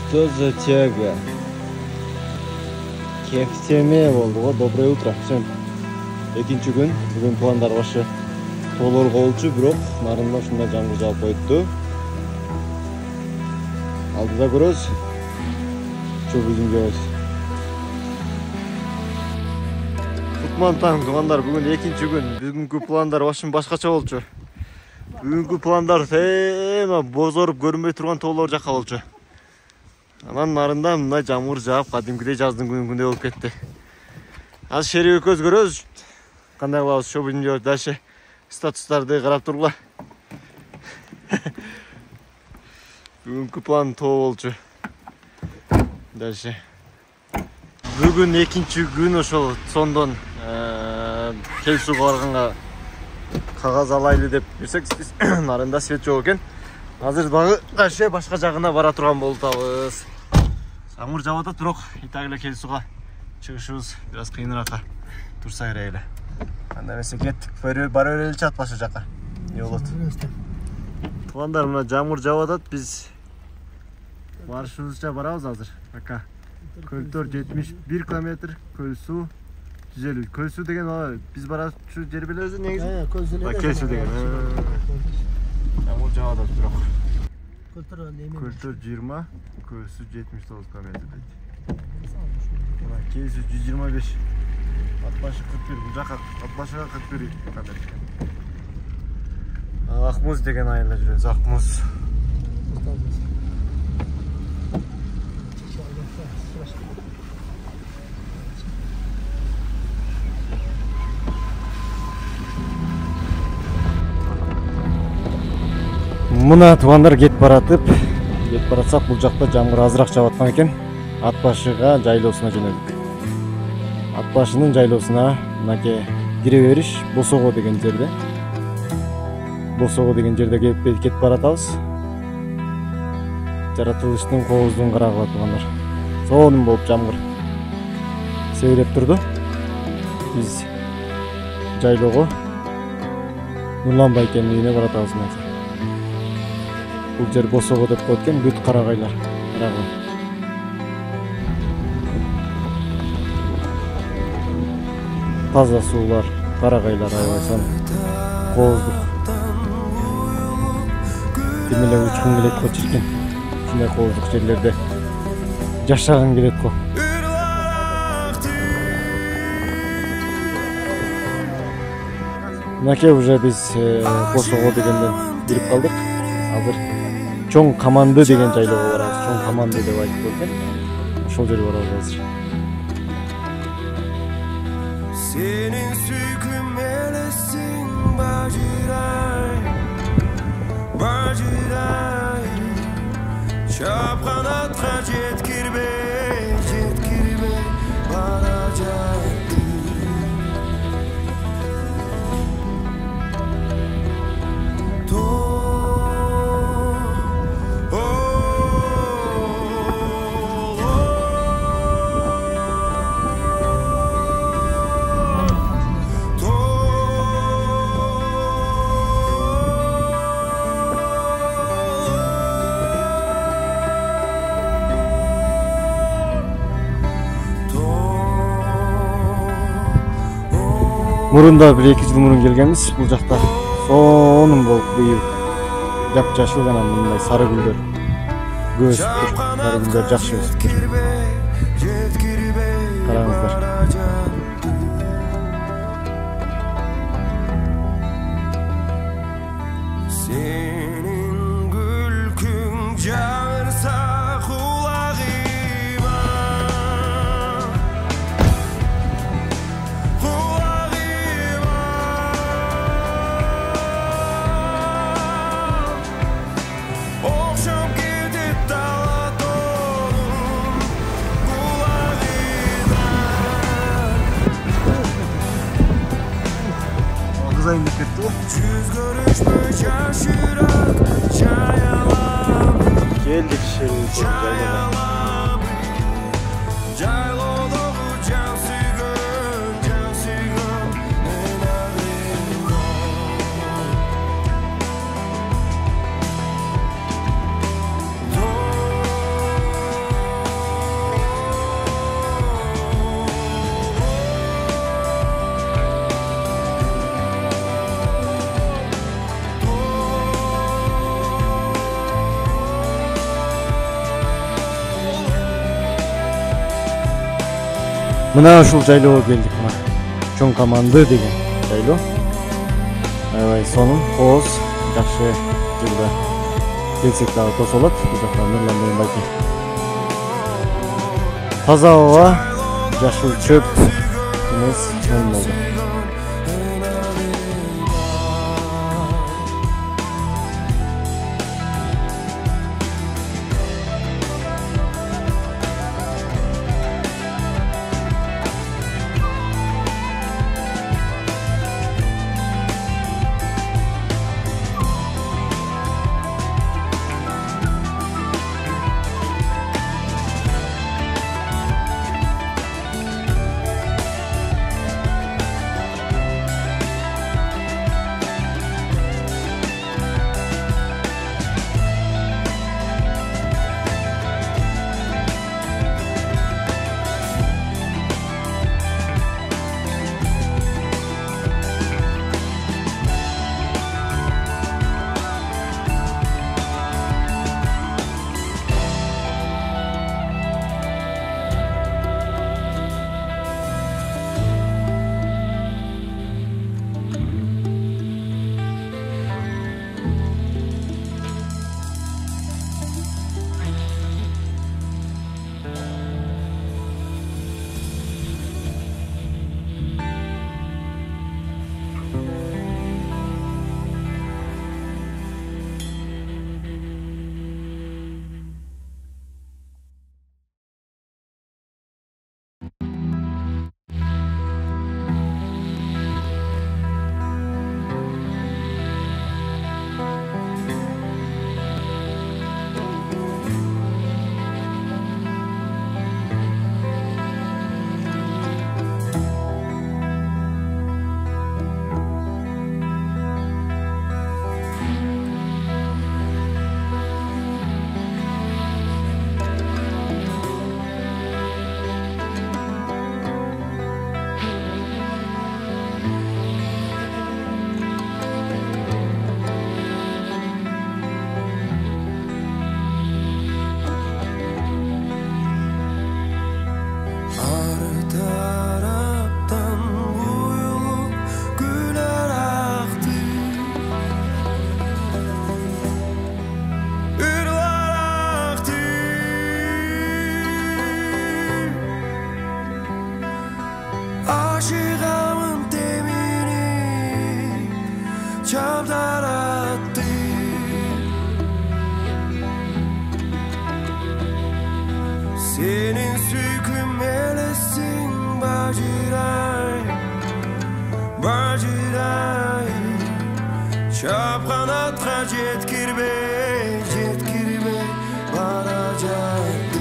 Что за тяга? Кефтеме болды ғой. Доброе утро. Всем. Экинчи күн. Бүгүн пландар башы толор болчу, бирок нарында ушундай жаңгыр жаап коюпту. Алдыда көрөбүз. Чо бүгүн келебиз. Кутман таң туугандар, бүгүн экинчи күн. Бүгүнкү пландар башым башкача болчу. Бүгүнкү пландар тема бозоруп көрүнбөй турган тоолор жакка болчу. Анан нарында мындай жамгыр жаап, кадимкидей жаздын күнүндөй болуп кетти. Азыр шерип көз көрөбүз. Кандай кылабыз, шо бүгүн делип дальше статустарды карап тургула. Бүгүнкү план тоо болчу. Дальше. Бүгүн экинчи күн ошол сондон Келсууга барганга кагаз алайлы деп бирсек, нарында свет жок экен. Азыр дагы дальше башка жагына бара турган болтабыз. Жамгыр жаап атат, бирок итак эле Келсууга чыгышыбыз бир аз кыйыныраакка турса керек эле. Анда эмесе кеттик, бара берели чат башы жака. Не болот? Туугандар, мына жамгыр жаап атат, биз барышыбызча барабыз азыр. Ака. Көлтөр 71 км, Көлсуу 150. Көлсүү деген биз барачу жер билебиз негизи. Көлсүү деген. Жамгыр жаап атат, бирок Көлтөр 20, Көлсүү 79 км дейт. Мына Келсүү 125. Атбашы 41, бул жака Атбашыга 41 км. Акмуз деген айылда жүрөбүз, Акмуз. Мына туугандар кетип баратсак, бул жакта жамгыр азыраак жаап аткан экен. Атбашыга жайлоосуна жөнөдүк. Атбашынын жайлоосуна мынакей кире бериш Босого деген жерде. Босого деген жерде кетип баратабыз. Жаратылыштын кооздугун карагыла туугандар. Сонун болуп жамгыр сейреп турду. Биз жайлоого Нурлан байкенин үйүнө баратабыз. Бул жер Босого деп коет экен, бүт карагайлар. Таза суулар, карагайлар айбайсан, кооздук. Демеле учкун келет го чиркен. Ушундай кооздук жерлерде жашаган келет го. Мынакей уже биз Босого дегенден кирип калдык. Азыр Чоң Каманды деген жайлоого барабыз. Чоң Каманды деп айтып коет экен. Ошол жерге барабыз азыр. Senin süyküm melesin baciray, baciray. Çapkan atqa jetkirbe baracak. Мурунда 1-2 жыл мурун келгенбиз. Бул жакта сонун болуп быйыл жап-жашыл гана мындай сары гүлдөр көсүп тур. Сары гүлдөр жакшы өсүп тур. Караңыздар. Senin gülkün çağırsa kulağıma, okşam gidip dağla dolum kulağına. Ağız ayında gitti o. Yüz görüşme şaşırak çayalam. Geldik şimdi jaylaga. Мына ушул жайлоого келдик. Чоң команды деген жайлоо. Аябай сонун, кооз, жакшы жылда келсек дагы тосолот. Бул жакта Нурлан менен балки. Таза аба, жашыл чөп, эмес чоң болду. Aşığımın demini çaldarattı. Senin süykün melesin bacıray, bacıray. Çap kanatga jetkirbe, jetkirbe baracaktı.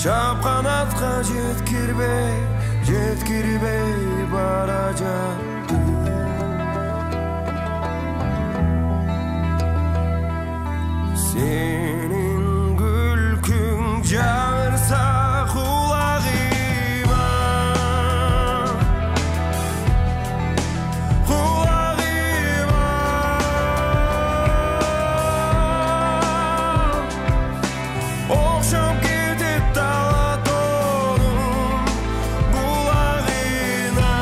Çap kanatga jetkirbe, jetkirbe baracaktı. Senin gülkün çağırsa kulağıma, kulağıma. Okşam gidip dağla doğru bulağına.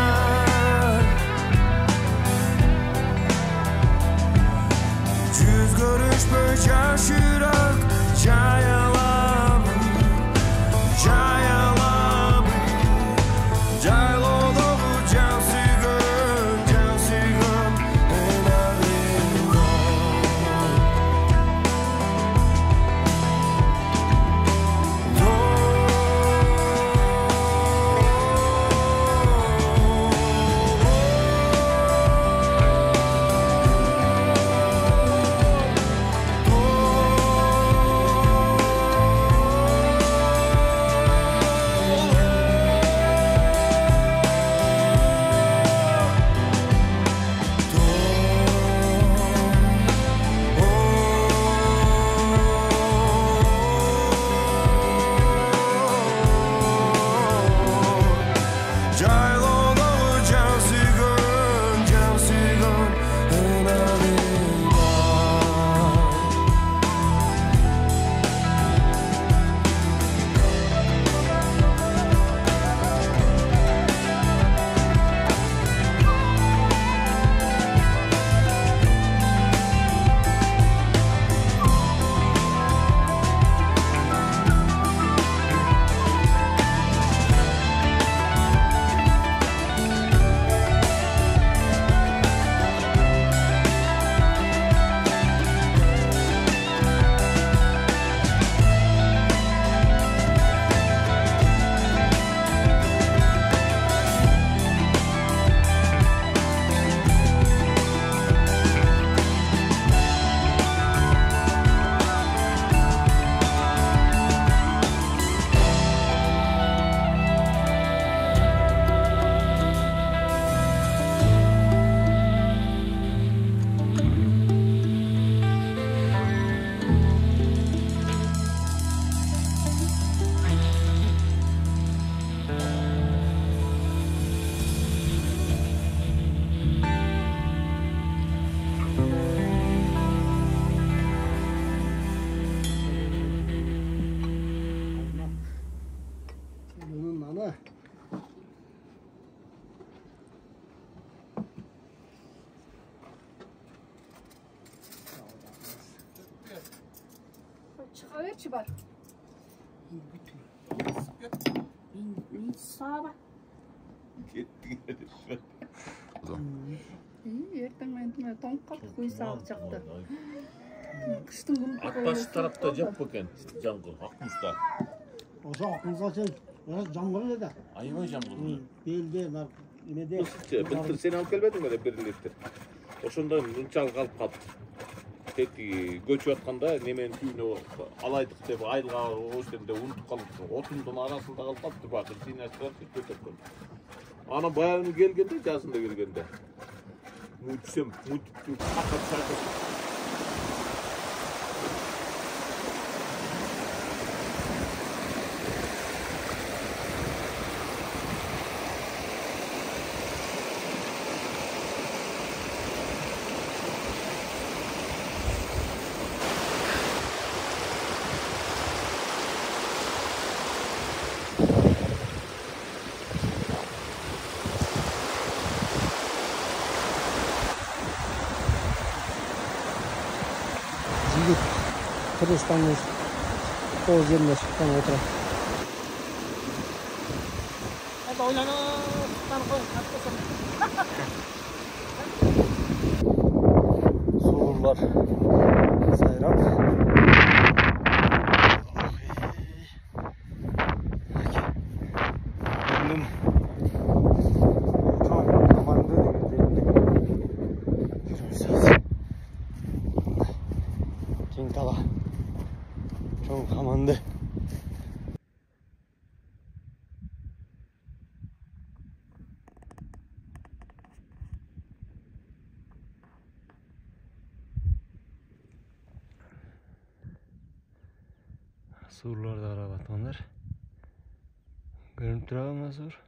Öğretçi var. Sağ İyi, erten ben tonk kaldı, kuyu sağlayacaktı. Kıştın bunu Akbaşı tarafta cep bakın Cangır, Akmış'ta. Osa aklınıza sen. Biraz camları ne de? Ayva Cangır. Değil değil. Yine değil. Bildir seni alıp gelmedin mi de birlikte? Oşundan nunçal kalıp kaldı. Tek göç yatkanda nemen tüyünü alaydık dep ayılga o işlerinde unutup kalıptı. Otundun arasında kalıp kaldı bakın. Dinleştiler hiç götürdüm. Ana bayanı gelgende, casında gelgende. Mutsum, hakat şarkısı. Жигит Кыргызстанның сол жеріне шыққан отыра. Soğurlar sayrap. Bunun çok amandı King Tala. Çok amandı. Surlarda arabatmanlar. Görünüp duralım mı sur?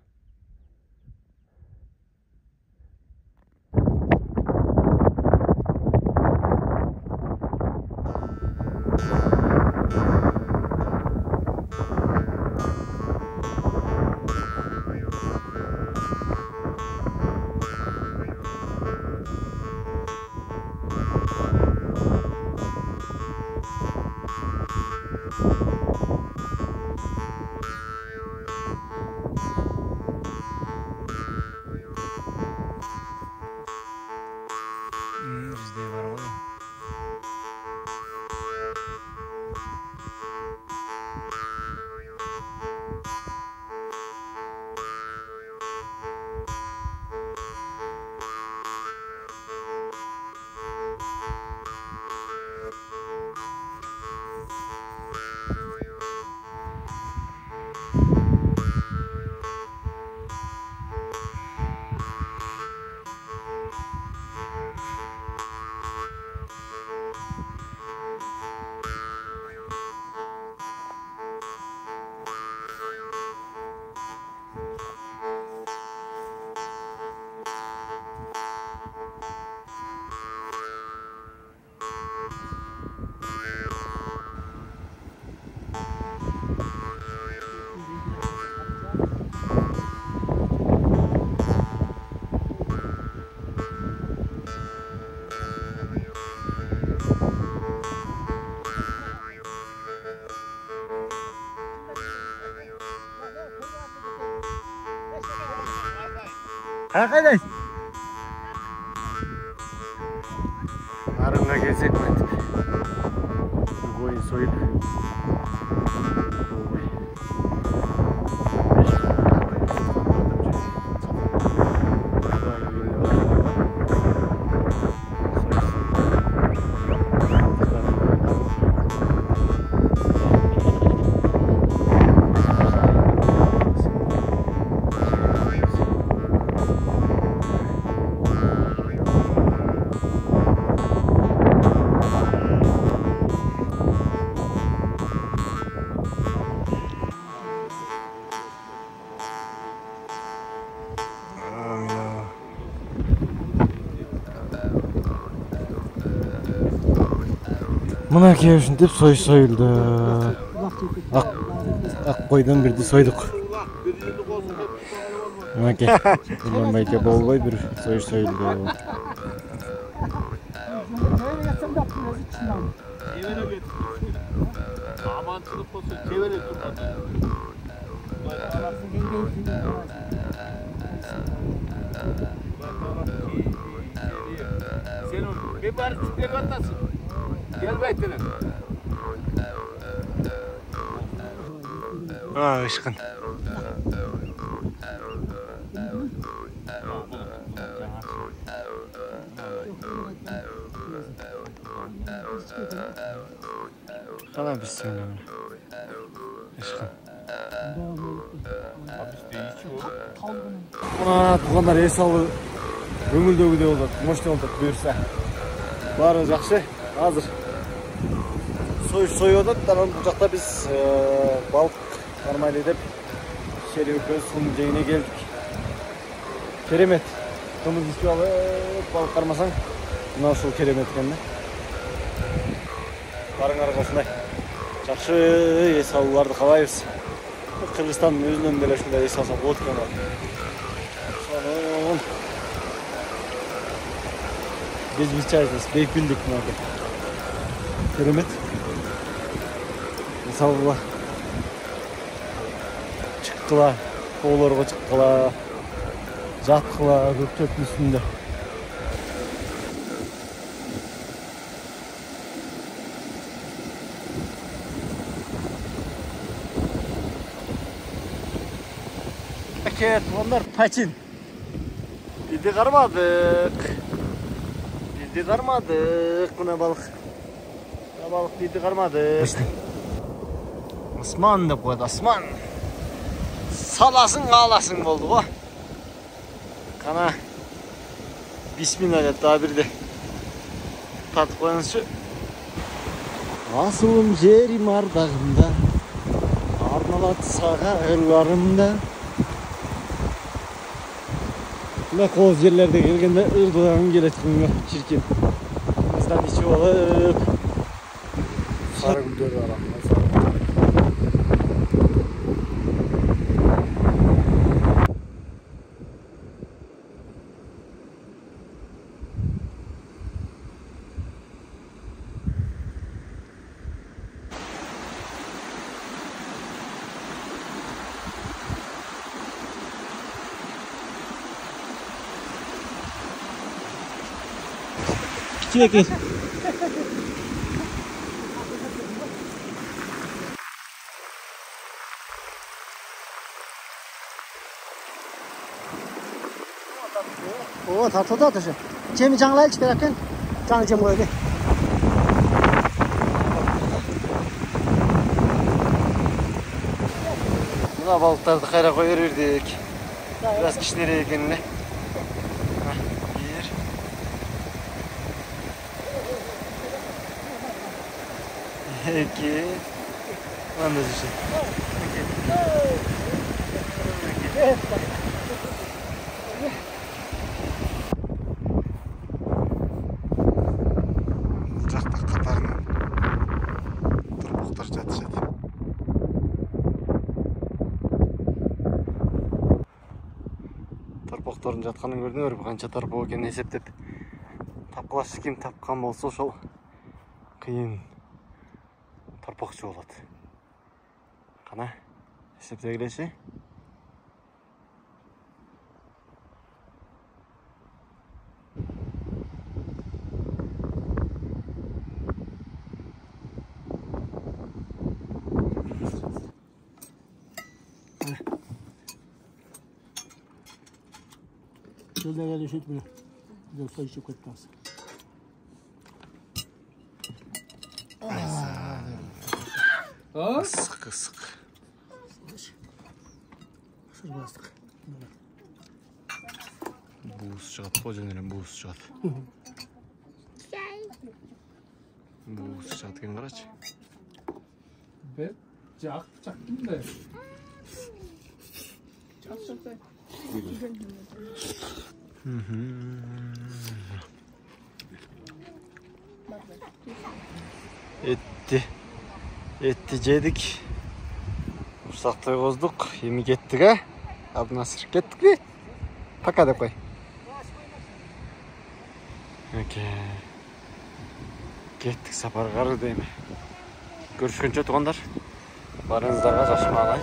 Bizde var oğlum. Arkadaş. Narınga gezecek mi? Koyun soyup. Mına kevşin dep soyuldu. Ak koydan birdi soyduk. Mına ke. Bilmem ki bolboy bir soyuldu. Amançılık olsun, kevelet durmaz. Sen onu bir bari çıkıyor anlasın. Gel baytene. Ha, ışkın. Kana bismillah. Işkın. Aa, туғандар ес алып көңілдөгүдөй болот, мощный болот буюрса. Баары жакшы. Азыр союп атат, анан бул жакта биз балык кармайлы деп шеребекөз сунун жегине келдик. Керемет. Кымыз ичип алып балык кармасаң, мына ушул керемет экен да. Барыңарга ушундай жакшы эс алууларды каалайбыз. Кыргызстандын өзүнөн деле ушундай эс алса болот экен. Сонун. Biz çayız, beyk bildik bunlarda. Keremет. Mesela çıktılar, oğlarga çıktılar, жатtılar, köpçöpün üstünde. Evet, onlar paçin. Bizi karmadık. Bizi karmadık buna balık. Buna balık bizi karmadık. Osman da koydu, Osman. Salasın ağlasın oldu o. Kana bismillah et daha bir de tat koyunca. Asılım jerim ardağımda, arnalat sağırlarımda. Ne koz yerlerde gelgende ırdıdan geletkin yok çirkin. Bizden içi olup sarı güldür aramda. Çekil. O tartıda atışı. Cemi canlıya çıkarken canlı cem koydu. Buna balıkları da kayra koyuverdik. Biraz kişilere ekenine. İki. Ben de düşün. Жақта қатарынан тұрмақтар жатышады. Тарпақтардың жатқанын көрдіңдер ме? Қанша тарпақ екенін есептеп тапқылашы кем тапқан болса ошол қиын тарпақшы болады. Қана есептегілеші. Şöyle gelişit bile. Yoksa işi kötmez. Sıkı sıkı. Sır bastık. Buğuz çıkat, kocanın buğuz çıkat. Buğuz çıkat kim karaç? Ben çaktım da. Etti yedik. Ursakta bozduk. Yemek ettik ha. Abına sırık ettik mi? Paka da koy. Okey. Gittik sapar karı değil mi? Görüşкөнчө туугандар. Барыңыздарга жакшы маалай.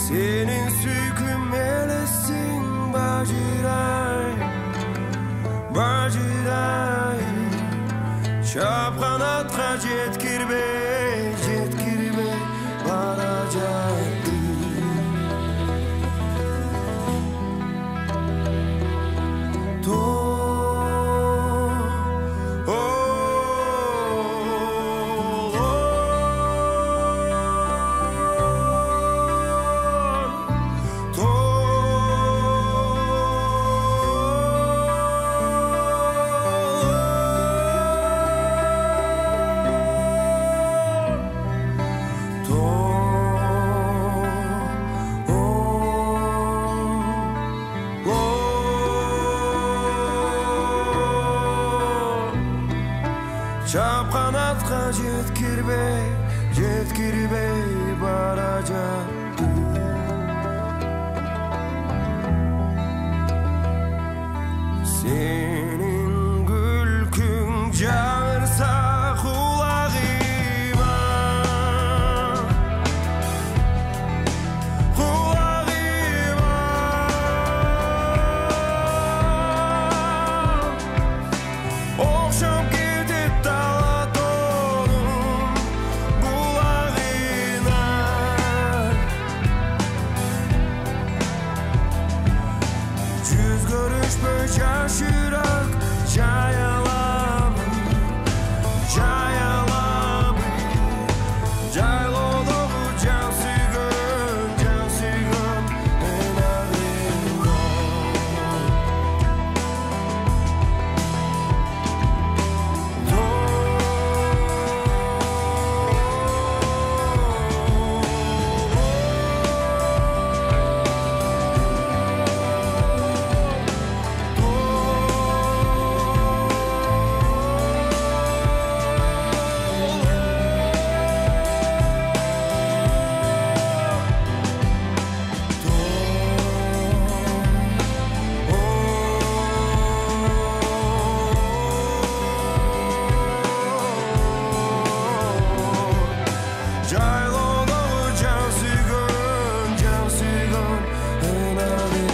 Senin süykün melesin baciray, baciray. Şapkanatqa jetkirbe, jetkirbe barajaktı. Şapkanatqa jetkirbe, jetkirbe barajaktı. Senin gülkün çağırsa kulağıma, kulağıma. жашыраак жай аламын жайлоодогу жан сүйгөн мен арыйман жайлоодогу жан сүйгөн мен арыйман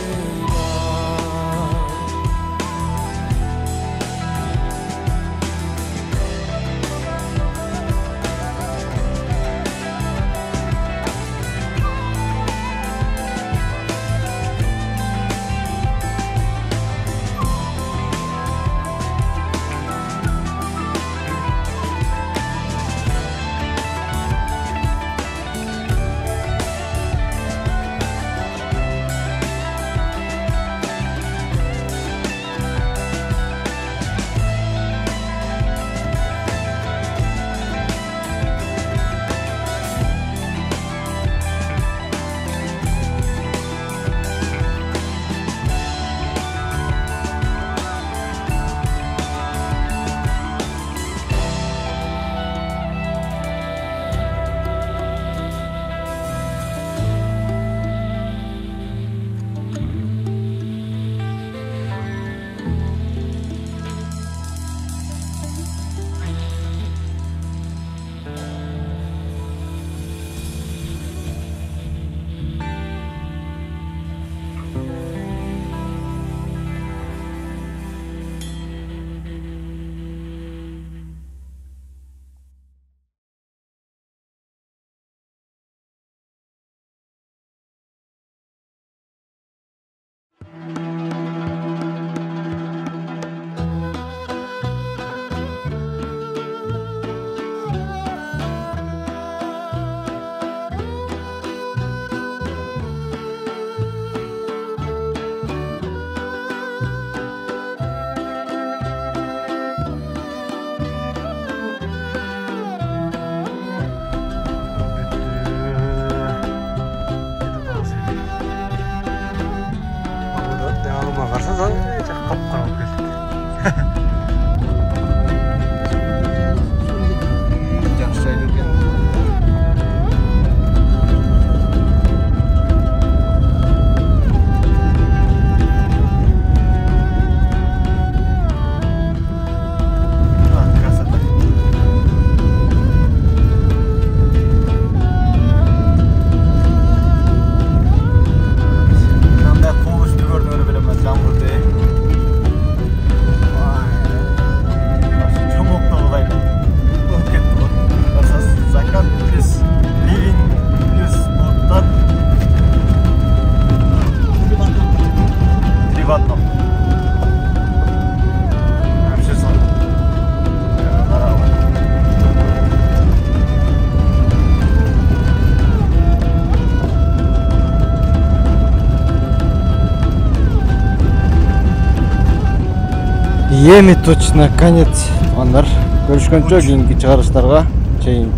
Эми точно конец андар. Көрүшкөнчө кийинки чыгарыштарга чейин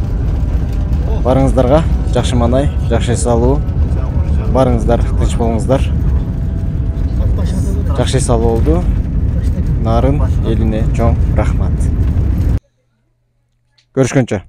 барыңыздарга жакшы маанай, жакшы эс алуу. Барыңыздар, тынч болуңуздар. Жакшы эс алуу болду. Нарын элине чоң рахмат. Görüşkünçe.